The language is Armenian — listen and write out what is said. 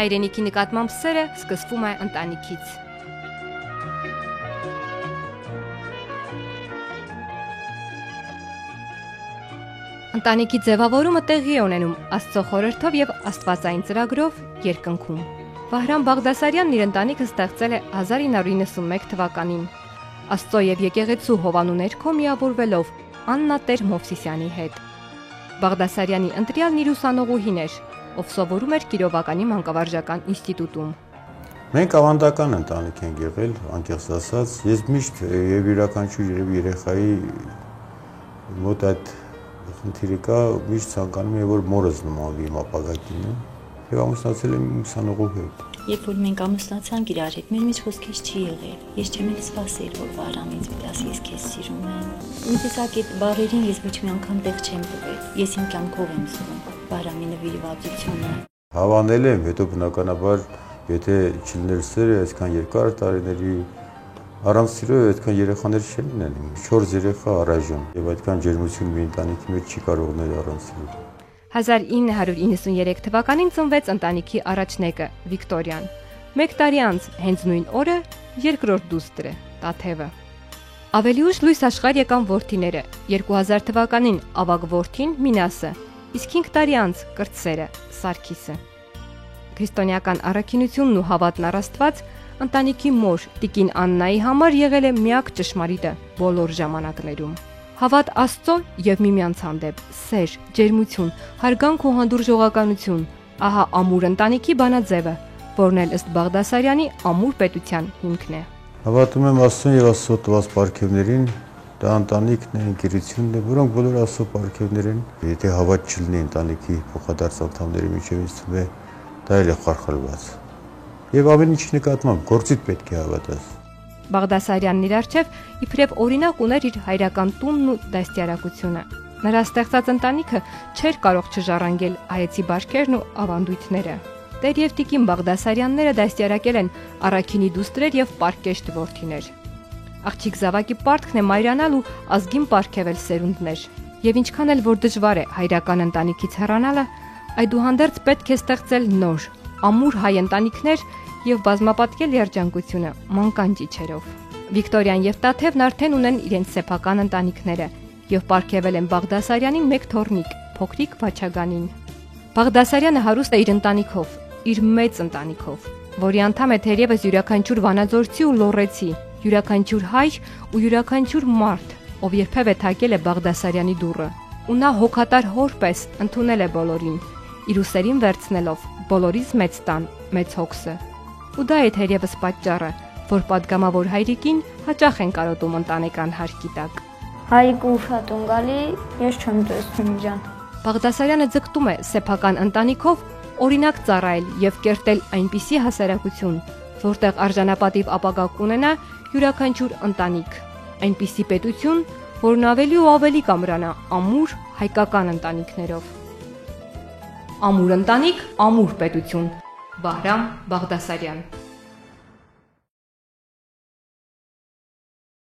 Հայրենիքի նկատմամբ սերը սկսվում է ընտանիքից։ Ընտանիքի ձևավորումը տեղի է ունենում Աստծո խորհրդով եւ աստվածային ծրագրով երկնքում։ Վահրամ Բաղդասարյանն իր ընտանիքը ստեղծել է 1991 թվականին։ Աստծո եւ եկեղեցու հովանու ներքո միավորվելով Աննա Տեր Մովսիսյանի հետ։ Բաղդասարյանի ընտրյալն իր ուսանողուհին էր, ով սովորում էր Կիրովականի մանկավարժական ինստիտուտում։ Մենք ավանդական ընտանիք ենք եղել, անկեղծ ասած, ես միշտ եւ յուրաքանչյուր երեխայի մոտ այդ խնդիրը կա, միշտ ցանկանում եմ, որ մորս նմանվի իմ ապագա կինը, եւ ամուսնացել եմ իմ ուսանողուհու հետ։ Երբ որ մենք ամուսնացանք իրար հետ, մեր մեջ խոսքեր չի եղել։ Ես չեմ էլ սպասել, որ Վահրամ ինձ ասի ես քեզ սիրում եմ։ Ինձ այդ բառերին ես ոչ մի անգամ տեղ չեմ տվել։ Ես իմ կյանքով եմ զգում Վահրամի նվիրվածությունը։ Հավանել եմ, հետո բնականաբար, եթե չլիներ սերը, այսքան երկար տարիների առանց սիրո այդքան երեխաներ չեն լինելու։ 4 երեխա առայժմ եւ այդքան ջերմություն մի ընտանիքի մեջ չի կարող ունել առանց սիրո։ 1993 թվականին ծնվեց ընտանիքի առաջնեկը Վիկտորիան։ 1 տարի անց հենց նույն օրը երկրորդ դուստրը Տաթևը։ Ավելի ուշ լույս աշխարհ եկան որդիները։ 2000 թվականին ավագ որդին Մինասը, իսկ 5 տարի անց կրտսերը Սարգիսը։ Քրիստոնեական առաքինությունն ու հավատն առ Աստված ընտանիքի մոր Տիկին Աննայի համար եղել է միակ ճշմարիտը բոլոր ժամանակներում։ Հավատ Աստծո եւ միմյանց հանդեպ, սեր, ջերմություն, հարգանք ու հանդուրժողականություն, ահա ամուր ընտանիքի բանաձևը, որն էլ ըստ Բաղդասարյանի ամուր պետության հիմքն է։ Հավատում եմ Աստծուն եւ Աստծո տված պարգևներին, դա ընտանիքն է, ընկերությունն է, որոնք բոլորը Աստծո պարգևներ են։ Եթե հավատ չլինի ընտանիքի փոխադարձ անդամների միջեւ, ինձ թվում է դա էլ է խարխլված։ Եվ ամեն ինչի նկատմամբ գործիդ պետք է հավատաս։ Բաղդասարյանն իր առջև իբրև օրինակ ուներ իր հայրական տունն ու դաստիարակությունը։ Նրա ստեղծած ընտանիքը չէր կարող չժառանգել հայեցի բարքերն ու ավանդույթները։ Տեր եւ Տիկին Բաղդասարյանները դաստիարակել են առաքինի դուստրեր եւ պարկեշտ որդիներ։ Աղջիկ զավակի պարտքն է մայրանալ ու ազգին պարգևել սերունդներ։ Եվ ինչքան էլ որ դժվար է հայրական ընտանիքից հեռանալը, այդուհանդերձ պետք է ստեղծել նոր, ամուր հայ ընտանիքներ եւ բազմապատկել երջանկությունը մանկան ճիչերով։ Վիկտորիան եւ Տաթևն արդեն ունեն իրենց սեփական ընտանիքները եւ պարգևել են Բաղդասարյանին մեկ թոռնիկ, փոքրիկ Վաչագանին։ Բաղդասարյանը հարուստ է իր ընտանիքով, իր մեծ ընտանիքով, որի անդամ է թերևս յուրաքանչյուր վանաձորցի ու լոռեցի, յուրաքանչյուր հայր ու յուրաքանչյուր մարդ, ով երբևէ թակել է Բաղդասարյանի դուռը։ Ու նա հոգատար հոր պես ընդունել է բոլորին, իր ուսերին վերցնելով բոլորից մեծ տան, մեծ հոգսը։ Ու դա է թերևս պատճառը, որ պատգամավոր հայրիկին հաճախ են կարոտում ընտանեկան հարկի տակ։ Հայրիկը ուշად են գալի, ես չեմ տեսնում իրան։ Բաղդասարյանը ձգտում է սեփական ընտանիքով օրինակ ծառայել եւ կերտել այնպիսի հասարակություն, որտեղ արժանապատիվ ապագա կունենա յուրաքանչյուր ընտանիք, այնպիսի պետություն, որն ավելի ու ավելի կամրանա ամուր հայկական ընտանիքներով։ Ամուր ընտանիք, ամուր պետություն։ Վահրամ Բաղդասարյան։